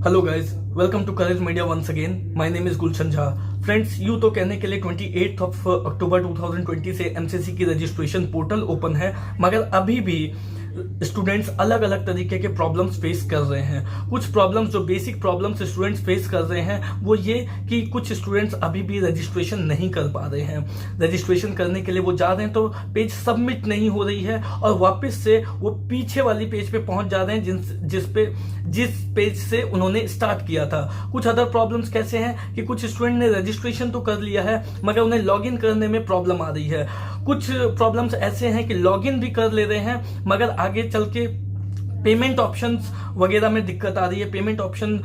Hello guys, welcome to courage media once again. My name is Gulshan Jha. Friends, यूं तो कहने के लिए 28 अक्टूबर 2020 से एमसीसी की रजिस्ट्रेशन पोर्टल ओपन है, मगर अभी भी स्टूडेंट्स अलग अलग तरीके के प्रॉब्लम्स फेस कर रहे हैं। कुछ प्रॉब्लम्स, जो बेसिक प्रॉब्लम्स स्टूडेंट्स फेस कर रहे हैं, वो ये कि कुछ स्टूडेंट्स अभी भी रजिस्ट्रेशन नहीं कर पा रहे हैं। रजिस्ट्रेशन करने के लिए वो जा रहे हैं तो पेज सबमिट नहीं हो रही है और वापस से वो पीछे वाली पेज पे पहुंच जा रहे हैं जिस पेज से उन्होंने स्टार्ट किया था। कुछ अदर प्रॉब्लम्स कैसे हैं कि कुछ स्टूडेंट ने रजिस्ट्रेशन तो कर लिया है मगर उन्हें लॉगिन करने में प्रॉब्लम आ रही है। कुछ प्रॉब्लम्स ऐसे हैं कि लॉगिन भी कर ले रहे हैं मगर आगे चल के पेमेंट ऑप्शंस वगैरह में दिक्कत आ रही है। पेमेंट ऑप्शन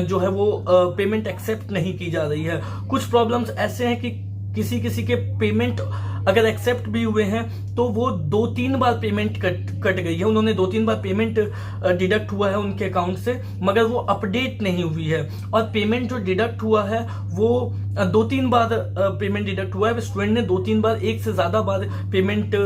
जो है वो पेमेंट एक्सेप्ट नहीं की जा रही है। कुछ प्रॉब्लम्स ऐसे हैं कि किसी के पेमेंट अगर एक्सेप्ट भी हुए हैं तो वो 2-3 बार पेमेंट कट गई है। उन्होंने 2-3 बार पेमेंट डिडक्ट हुआ है उनके अकाउंट से, मगर वो अपडेट नहीं हुई है। और पेमेंट जो डिडक्ट हुआ है वो 2-3 बार पेमेंट डिडक्ट हुआ है। स्टूडेंट ने 2-3 बार, एक से ज्यादा बार पेमेंट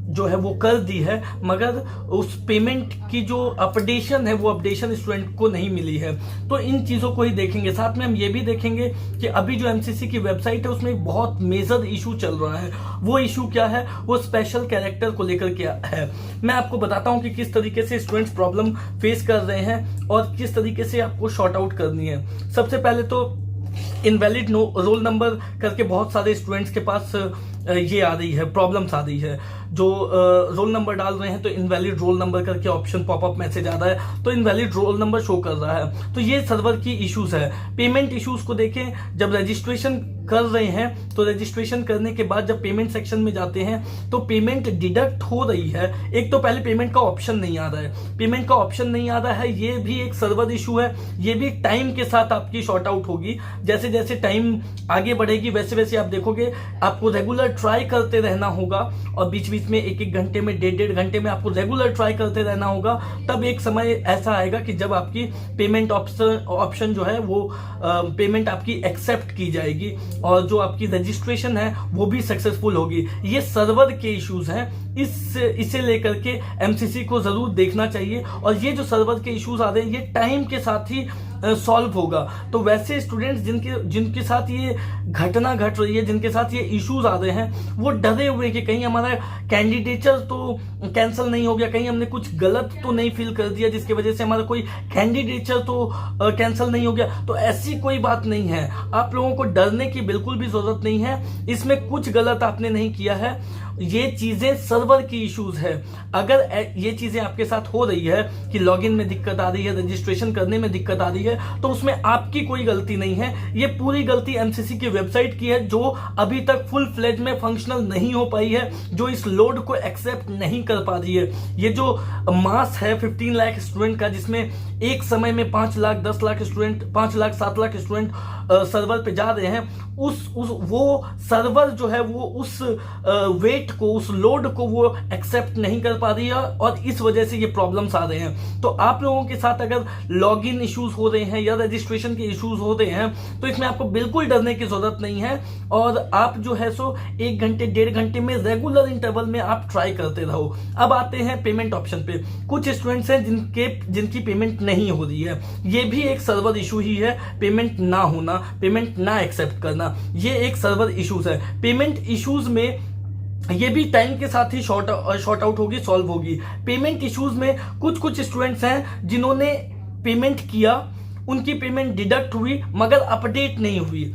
जो है वो कर दी है, मगर उस पेमेंट की जो अपडेशन है वो अपडेशन स्टूडेंट को नहीं मिली है। तो इन चीजों को ही देखेंगे। साथ में हम ये भी देखेंगे कि अभी जो एमसीसी की वेबसाइट है उसमें एक बहुत मेजर इशू चल रहा है। वो इशू क्या है? वो स्पेशल कैरेक्टर को लेकर के है। मैं आपको बताता हूं कि किस तरीके से स्टूडेंट्स प्रॉब्लम फेस कर रहे हैं और किस तरीके से आपको शॉर्ट आउट करनी है। सबसे पहले तो इनवैलिड रोल नंबर करके बहुत सारे स्टूडेंट्स के पास ये आ रही है, प्रॉब्लम्स आ रही है। जो रोल नंबर डाल रहे हैं तो इनवैलिड रोल नंबर करके ऑप्शन पॉपअप मैसेज आ रहा है, तो इनवैलिड रोल नंबर शो कर रहा है। तो ये सर्वर की इश्यूज है। पेमेंट इश्यूज को देखें, जब रजिस्ट्रेशन कर रहे हैं तो रजिस्ट्रेशन करने के बाद जब पेमेंट सेक्शन में जाते हैं तो पेमेंट डिडक्ट हो रही है। एक तो पहले पेमेंट का ऑप्शन नहीं आ रहा है, पेमेंट का ऑप्शन नहीं आ रहा है, ये भी एक सर्वर इशू है। ये भी टाइम के साथ आपकी शॉर्ट आउट होगी। जैसे जैसे टाइम आगे बढ़ेगी वैसे वैसे आप देखोगे आपको रेगुलर ट्राई करते रहना होगा और बीच बीच में 1-1 घंटे में, 1.5 घंटे में आपको रेगुलर ट्राई करते रहना होगा। तब एक समय ऐसा आएगा कि जब आपकी पेमेंट ऑप्शन जो है वो पेमेंट आपकी एक्सेप्ट की जाएगी और जो आपकी रजिस्ट्रेशन है वो भी सक्सेसफुल होगी। ये सर्वर के इश्यूज हैं। इसे लेकर के एमसीसी को जरूर देखना चाहिए और ये जो सर्वर के इश्यूज आ रहे हैं ये टाइम के साथ ही सॉल्व होगा। तो वैसे स्टूडेंट्स जिनके साथ ये घटना घट रही है, जिनके साथ ये इश्यूज आ रहे हैं, वो डरे हुए कि कहीं हमारा कैंडिडेचर तो कैंसिल नहीं हो गया, कहीं हमने कुछ गलत तो नहीं फिल कर दिया जिसकी वजह से हमारा कोई कैंडिडेचर तो कैंसिल नहीं हो गया। तो ऐसी कोई बात नहीं है। आप लोगों को डरने की बिल्कुल भी जरूरत नहीं है। इसमें कुछ गलत आपने नहीं किया है। ये चीजें सर्वर की इश्यूज है। अगर ये चीजें आपके साथ हो रही है कि लॉगिन में दिक्कत आ रही है, रजिस्ट्रेशन करने में दिक्कत आ रही है, तो उसमें आपकी कोई गलती नहीं है। ये पूरी गलती एमसीसी की वेबसाइट की है जो अभी तक फुल फ्लेज में फंक्शनल नहीं हो पाई है, जो इस लोड को एक्सेप्ट नहीं कर पा रही है। ये जो मास है 15 लाख स्टूडेंट का, जिसमें एक समय में 5 lakh 10 lakh student, 5 lakh 7 lakh student server पे जा रहे हैं, वो सर्वर जो है वो उस वेट को, उस लोड को वो एक्सेप्ट नहीं कर पा रही है और इस वजह से ये प्रॉब्लम्स आ रहे हैं। तो आप लोगों के साथ अगर लॉगिन इश्यूज हो रहे हैं या रजिस्ट्रेशन के इश्यूज हो रहे हैं तो इसमें आपको बिल्कुल डरने की जरूरत नहीं है और आप जो है सो 1 घंटे 1.5 घंटे में रेगुलर इंटरवल में आप ट्राई करते रहो। अब आते हैं पेमेंट ऑप्शन पे। कुछ स्टूडेंट्स हैं जिनकी पेमेंट नहीं हो रही है। ये भी एक सर्वर इशू ही है। पेमेंट ना होना, पेमेंट ना एक्सेप्ट करना, ये एक सर्वर इश्यूज है। पेमेंट इश्यूज में ये भी टाइम के साथ ही शॉर्ट आउट होगी, सॉल्व होगी। पेमेंट इश्यूज में कुछ स्टूडेंट्स हैं जिन्होंने पेमेंट किया, उनकी पेमेंट डिडक्ट हुई मगर अपडेट नहीं हुई।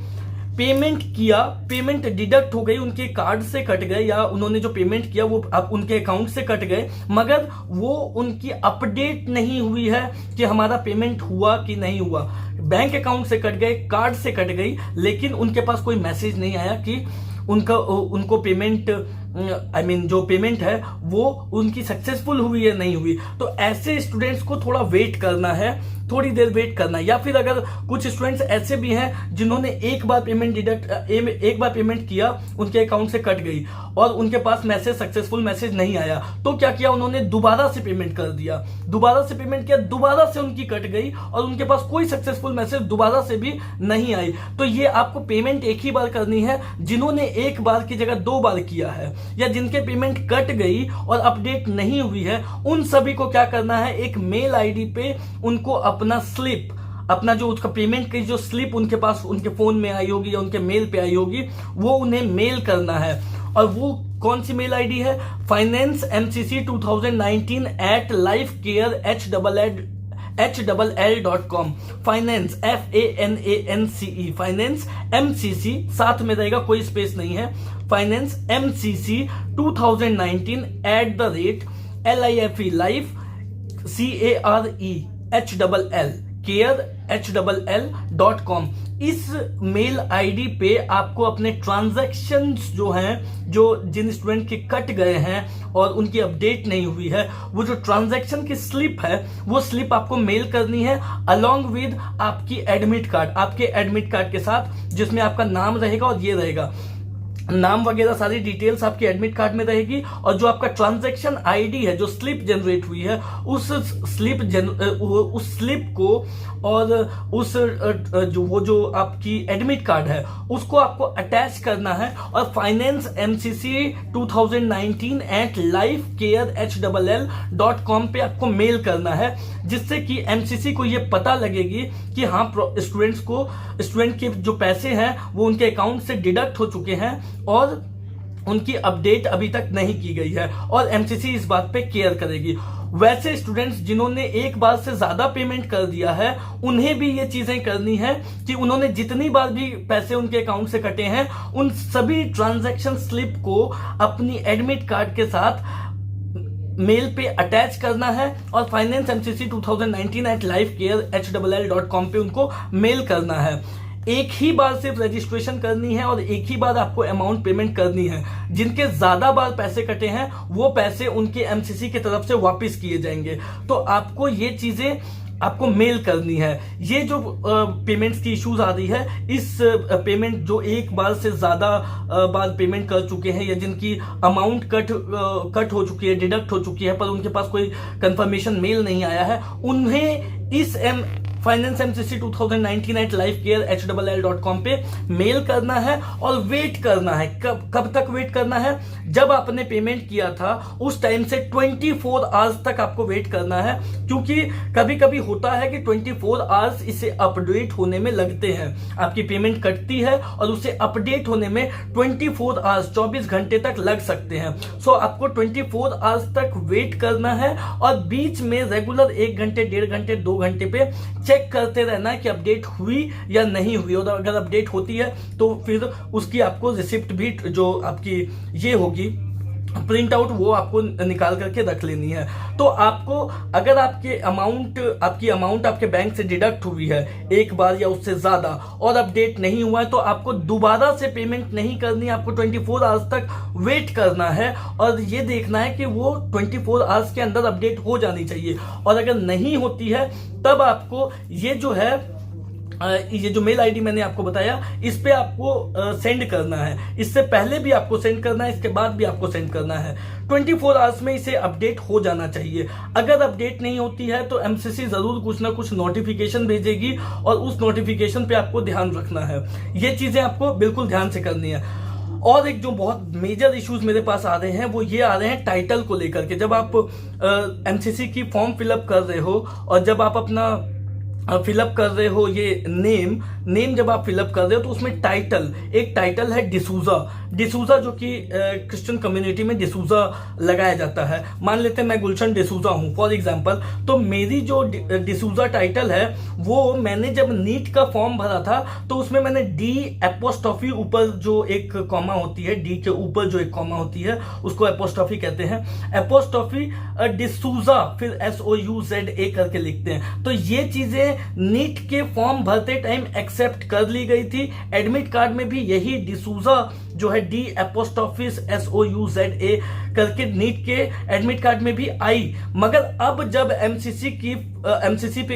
पेमेंट किया, पेमेंट डिडक्ट हो गई, उनके कार्ड से कट गए या उन्होंने जो पेमेंट किया वो अब उनके अकाउंट से कट गए, मगर वो उनकी अपडेट नहीं हुई है कि हमारा पेमेंट हुआ कि नहीं हुआ। बैंक अकाउंट से कट गए, कार्ड से कट गई, लेकिन उनके पास कोई मैसेज नहीं आया कि उनको पेमेंट जो पेमेंट है वो उनकी सक्सेसफुल हुई है नहीं हुई। तो ऐसे स्टूडेंट्स को थोड़ा वेट करना है, थोड़ी देर वेट करना है। या फिर अगर कुछ स्टूडेंट्स ऐसे भी हैं जिन्होंने एक बार पेमेंट किया, उनके अकाउंट से कट गई और उनके पास सक्सेसफुल मैसेज नहीं आया, तो क्या किया उन्होंने? दोबारा से पेमेंट कर दिया, दोबारा से पेमेंट किया, दोबारा से उनकी कट गई और उनके पास कोई सक्सेसफुल मैसेज दोबारा से भी नहीं आई। तो ये आपको पेमेंट एक ही बार करनी है। जिन्होंने एक बार की जगह 2 बार किया है या जिनके पेमेंट कट गई और अपडेट नहीं हुई है, उन सभी को क्या करना है? एक मेल आईडी पे उनको अपना स्लिप अपना जो उसका पेमेंट की जो स्लिप उनके पास उनके फोन में आई होगी या उनके मेल पे आई होगी, वो उन्हें मेल करना है। और वो कौन सी मेल आईडी है? financemcc2019@lifecare@HLL.com। Finance FANANCE, finance MCC साथ में रहेगा, कोई स्पेस नहीं है। Finance MCC 2019 life CARE HLL.com। इस मेल आईडी पे आपको अपने ट्रांजैक्शंस जो हैं, जो जिन स्टूडेंट के कट गए हैं और उनकी अपडेट नहीं हुई है, वो जो ट्रांजैक्शन की स्लिप है, वो स्लिप आपको मेल करनी है अलोंग विद आपकी एडमिट कार्ड, आपके एडमिट कार्ड के साथ, जिसमें आपका नाम रहेगा और ये रहेगा, नाम वगैरह सारी डिटेल्स आपकी एडमिट कार्ड में रहेगी। और जो आपका ट्रांजैक्शन आईडी है, जो स्लिप जनरेट हुई है, उस स्लिप को और उस जो आपकी एडमिट कार्ड है, उसको आपको अटैच करना है और फाइनेंस MCC 2019@lifecare@HLL.com पे आपको मेल करना है, जिससे कि MCC को ये पता लगेगी कि हाँ, स्टूडेंट के जो पैसे हैं वो उनके अकाउंट से डिडक्ट हो चुके हैं और उनकी अपडेट अभी तक नहीं की गई है, और MCC इस बात पे केयर करेगी। वैसे स्टूडेंट्स जिन्होंने एक बार से ज्यादा पेमेंट कर दिया है, उन्हें भी ये चीजें करनी है कि उन्होंने जितनी बार भी पैसे उनके अकाउंट से कटे हैं, उन सभी ट्रांजैक्शन स्लिप को अपनी एडमिट कार्ड के साथ मेल पे अटैच करना है और फाइनेंस MCC 2019@lifecare@HLL.com पे उनको मेल करना है। एक ही बार सिर्फ रजिस्ट्रेशन करनी है और एक ही बार आपको अमाउंट पेमेंट करनी है। जिनके ज्यादा बार पैसे कटे हैं, वो पैसे उनके MCC की तरफ से वापस किए जाएंगे। तो आपको ये चीजें आपको मेल करनी है। ये जो पेमेंट्स की इश्यूज आ रही है, इस पेमेंट जो एक बार से ज्यादा बार पेमेंट कर चुके हैं या जिनकी अमाउंट कट हो चुकी है, डिडक्ट हो चुकी है, पर उनके पास कोई कंफर्मेशन मेल नहीं आया है, उन्हें इस फाइनेंस MCC 2019@lifecare@HLL.com पे मेल करना है और वेट करना है। कब तक वेट करना है? जब आपने पेमेंट किया था उस टाइम से 24 आवर्स तक आपको वेट करना है, क्योंकि कभी कभी होता है कि 24 आवर्स इसे अपडेट होने में लगते हैं। आपकी पेमेंट कटती है और उसे अपडेट होने में 24 आवर्स 24 घंटे तक लग सकते हैं। सो आपको 24 आवर्स तक वेट करना है और बीच में रेगुलर 1 घंटे, 1.5 घंटे, 2 घंटे पे चेक करते रहना है कि अपडेट हुई या नहीं हुई, और अगर अपडेट होती है तो फिर उसकी आपको रिसिप्ट भी जो आपकी ये होगी प्रिंट आउट, वो आपको निकाल करके रख लेनी है। तो आपको अगर आपकी अमाउंट आपके बैंक से डिडक्ट हुई है एक बार या उससे ज्यादा और अपडेट नहीं हुआ है, तो आपको दोबारा से पेमेंट नहीं करनी, आपको 24 आवर्स तक वेट करना है और ये देखना है कि वो 24 आवर्स के अंदर अपडेट हो जानी चाहिए। और अगर नहीं होती है तब आपको ये जो मेल आईडी मैंने आपको बताया, इस पे आपको सेंड करना है। इससे पहले भी आपको सेंड करना है, इसके बाद भी आपको सेंड करना है। 24 आवर्स में इसे अपडेट हो जाना चाहिए। अगर अपडेट नहीं होती है तो MCC जरूर कुछ ना कुछ नोटिफिकेशन भेजेगी और उस नोटिफिकेशन पे आपको ध्यान रखना है। ये चीजें आपको बिल्कुल ध्यान से करनी है। और एक जो बहुत मेजर इश्यूज मेरे पास आ रहे हैं, वो ये आ रहे हैं टाइटल को लेकर के। जब आप MCC की फॉर्म फिलअप कर रहे हो और जब आप अपना फिलअप कर रहे हो, ये नेम जब आप फिलअप कर रहे हो, तो उसमें एक टाइटल है डिसूजा, जो कि क्रिश्चियन कम्युनिटी में डिसूजा लगाया जाता है। मान लेते हैं मैं गुलशन डिसूजा हूं फॉर एग्जांपल, तो मेरी जो डिसूजा टाइटल है, वो मैंने जब नीट का फॉर्म भरा था तो उसमें मैंने D' ऊपर जो एक कॉमा होती है, डी के ऊपर जो एक कॉमा होती है, उसको एपोस्ट्रॉफी कहते हैं, एपोस्ट्रॉफी डिसूजा, फिर SOUZA करके लिखते हैं। तो ये चीजें नीट के फॉर्म भरते टाइम एक्सेप्ट कर ली गई थी। एडमिट कार्ड में भी यही डिसूजा जो है D''SOUZA करके नीट के एडमिट कार्ड में भी आई। मगर अब जब MCC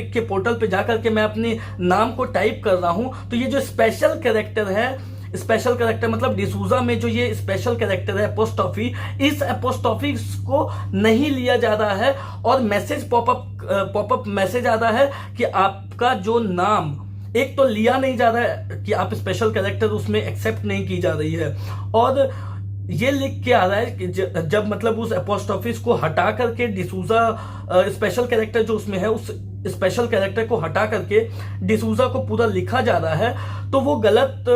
के पोर्टल पे जाकर के मैं अपने नाम को टाइप कर रहा हूं, तो ये जो स्पेशल कैरेक्टर मतलब डिसूजा में जो ये स्पेशल कैरेक्टर है एपोस्ट्रॉफी, इस एपोस्ट्रॉफी को नहीं लिया जा रहा है और मैसेज पॉपअप मैसेज आ रहा है कि आपका जो नाम एक तो लिया नहीं जा रहा है, कि आप स्पेशल कैरेक्टर उसमें एक्सेप्ट नहीं की जा रही है, और ये लिख के आ रहा है कि जब मतलब उस एपोस्ट्रॉफी को हटा करके डिसूजा स्पेशल कैरेक्टर जो उसमें है स्पेशल कैरेक्टर को हटा करके डिसूजा को पूरा लिखा जा रहा है, तो वो गलत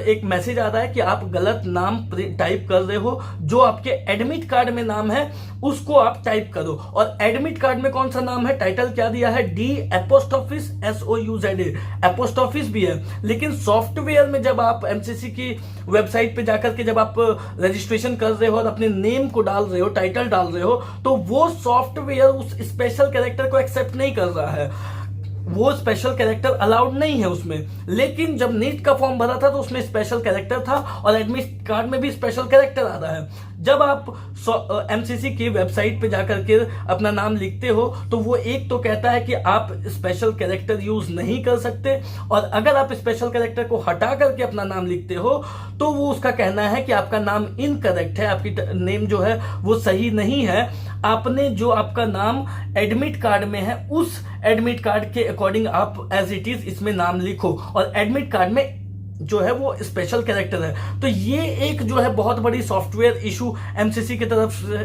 एक मैसेज आ रहा है कि आप गलत नाम टाइप कर रहे हो। जो आपके एडमिट कार्ड में नाम है उसको आप टाइप करो। और एडमिट कार्ड में कौन सा नाम है, टाइटल क्या दिया है, डी एपोस्टोफिस SOUZA, एपोस्टोफिस भी है। लेकिन सॉफ्टवेयर में जब आप एमसीसी की वेबसाइट पे जाकर के जब आप रजिस्ट्रेशन कर रहे हो और अपने नेम को डाल रहे हो, टाइटल डाल रहे हो, तो वो सॉफ्टवेयर उस स्पेशल कैरेक्टर को एक्सेप्ट नहीं कर रहा है, वो स्पेशल कैरेक्टर अलाउड नहीं है उसमें। लेकिन जब नीट का फॉर्म भरा था तो उसमें स्पेशल कैरेक्टर था और एडमिट कार्ड में भी स्पेशल कैरेक्टर आ रहा है। जब आप एमसीसी की वेबसाइट पे जाकर के अपना नाम लिखते हो तो वो एक तो कहता है कि आप स्पेशल कैरेक्टर यूज नहीं कर सकते, और अगर आप स्पेशल कैरेक्टर को हटा करके अपना नाम लिखते हो तो वो उसका कहना है कि आपका नाम इनकरेक्ट है, आपकी नेम जो है वो सही नहीं है। आपने जो आपका नाम एडमिट कार्ड में है उस एडमिट कार्ड के अकॉर्डिंग आप एज इट इज इसमें नाम लिखो, और एडमिट कार्ड में जो है वो स्पेशल कैरेक्टर है। तो ये एक जो है बहुत बड़ी सॉफ्टवेयर इशू एमसीसी की तरफ से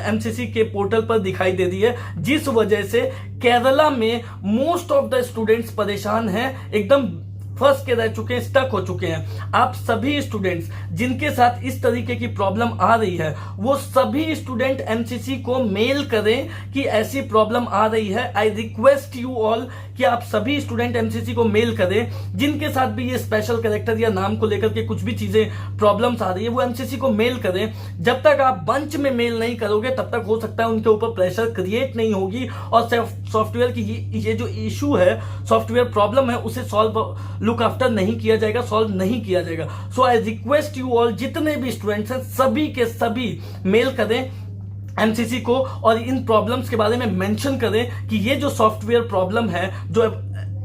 एमसीसी के पोर्टल पर दिखाई दे रही है, जिस वजह से केरला में मोस्ट ऑफ द स्टूडेंट्स परेशान हैं, एकदम फंस के रह चुके हैं, स्टक हो चुके हैं। आप सभी स्टूडेंट्स जिनके साथ इस तरीके की प्रॉब्लम आ रही है वो सभी स्टूडेंट एमसीसी को मेल करें कि ऐसी प्रॉब्लम आ रही है। आई रिक्वेस्ट यू ऑल कि आप सभी स्टूडेंट एमसीसी को मेल करें जिनके साथ भी ये स्पेशल कैरेक्टर या नाम को लेकर के कुछ भी चीजें प्रॉब्लम्स आ रही है, वो एमसीसी को मेल करें। जब तक आप बंच में मेल नहीं करोगे तब तक हो सकता है उनके ऊपर प्रेशर क्रिएट नहीं होगी और सॉफ्टवेयर की ये जो इशू है, सॉफ्टवेयर प्रॉब्लम है, उसे सॉल्व लुक आफ्टर नहीं किया जाएगा, सॉल्व नहीं किया जाएगा। सो आई रिक्वेस्ट यू ऑल, जितने भी स्टूडेंट्स हैं सभी के सभी मेल करें एमसीसी को और इन प्रॉब्लम्स के बारे में मेंशन करें कि ये जो सॉफ्टवेयर प्रॉब्लम है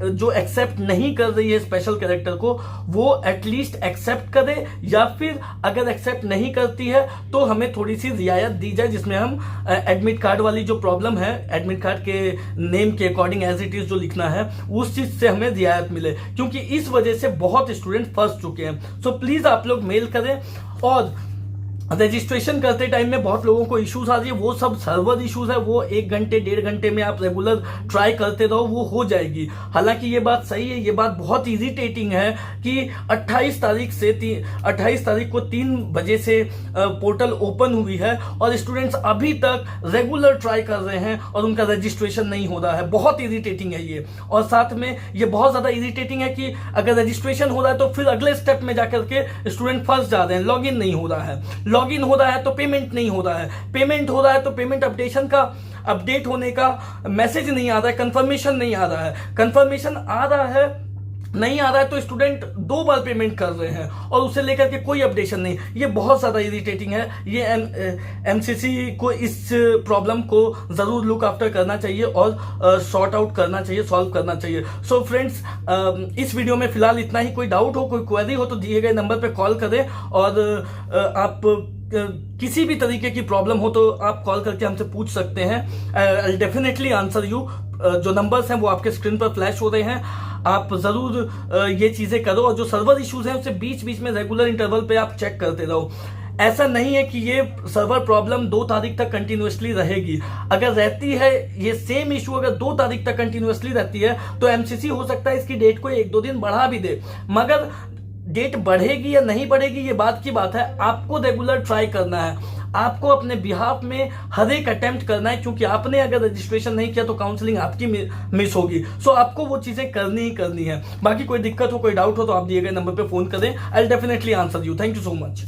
जो एक्सेप्ट नहीं कर रही है स्पेशल कैरेक्टर को, वो एटलीस्ट एक्सेप्ट करे, या फिर अगर एक्सेप्ट नहीं करती है तो हमें थोड़ी सी रियायत दी जाए, जिसमें हम एडमिट कार्ड वाली जो प्रॉब्लम है, एडमिट कार्ड के नेम के अकॉर्डिंग एज इट इज जो लिखना है उस चीज से हमें रियायत मिले, क्योंकि इस वजह से बहुत स्टूडेंट फंस चुके हैं। सो प्लीज आप लोग मेल करें। और रजिस्ट्रेशन करते टाइम में बहुत लोगों को इश्यूज आ रही है, वो सब सर्वर इश्यूज है, वो 1 घंटे 1.5 घंटे में आप रेगुलर ट्राई करते रहो, वो हो जाएगी। हालांकि ये बात सही है, ये बात बहुत इरिटेटिंग है कि 28 तारीख को 3 बजे से पोर्टल ओपन हुई है और स्टूडेंट्स अभी तक रेगुलर ट्राई कर रहे हैं और उनका रजिस्ट्रेशन नहीं हो रहा है। बहुत इरिटेटिंग है ये। और साथ में ये बहुत ज्यादा इरिटेटिंग है कि अगर रजिस्ट्रेशन हो रहा है तो फिर अगले स्टेप में जाकर के स्टूडेंट फंस जा रहे हैं, लॉग इन नहीं हो रहा है, लॉगिन हो रहा है तो पेमेंट नहीं हो रहा है, पेमेंट हो रहा है तो पेमेंट अपडेशन का अपडेट होने का मैसेज नहीं आ रहा है, कंफर्मेशन नहीं आ रहा है, कंफर्मेशन आ रहा है नहीं आ रहा है तो स्टूडेंट 2 बार पेमेंट कर रहे हैं और उसे लेकर के कोई अपडेशन नहीं। ये बहुत ज्यादा इरिटेटिंग है। ये एमसीसी को इस प्रॉब्लम को जरूर लुक आफ्टर करना चाहिए और सॉर्ट आउट करना चाहिए, सॉल्व करना चाहिए। सो फ्रेंड्स, इस वीडियो में फिलहाल इतना ही। कोई डाउट हो, कोई क्वेरी हो तो दिए गए नंबर पे कॉल करें, और आप किसी भी तरीके की प्रॉब्लम हो तो आप कॉल करके हमसे पूछ सकते हैं। I definitely answer you. जो नंबर्स हैं वो आपके स्क्रीन पर फ्लैश हो रहे हैं, आप जरूर ये चीजें करो, और जो सर्वर इश्यूज हैं उसे बीच बीच में रेगुलर इंटरवल पे आप चेक करते रहो। ऐसा नहीं है कि ये सर्वर प्रॉब्लम 2 तारीख तक कंटिन्यूअसली रहेगी। अगर रहती है ये सेम इशू, अगर 2 तारीख तक कंटिन्यूअसली रहती है तो एमसीसी हो सकता है इसकी डेट को 1-2 दिन बढ़ा भी दे, मगर डेट बढ़ेगी या नहीं बढ़ेगी ये बात की बात है। आपको रेगुलर ट्राई करना है, आपको अपने बिहाफ में हर एक अटेम्प्ट करना है, क्योंकि आपने अगर रजिस्ट्रेशन नहीं किया तो काउंसलिंग आपकी मिस होगी। सो आपको वो चीजें करनी ही करनी है। बाकी कोई दिक्कत हो, कोई डाउट हो तो आप दिए गए नंबर पे फोन करें। I will definitely answer you. Thank you so much.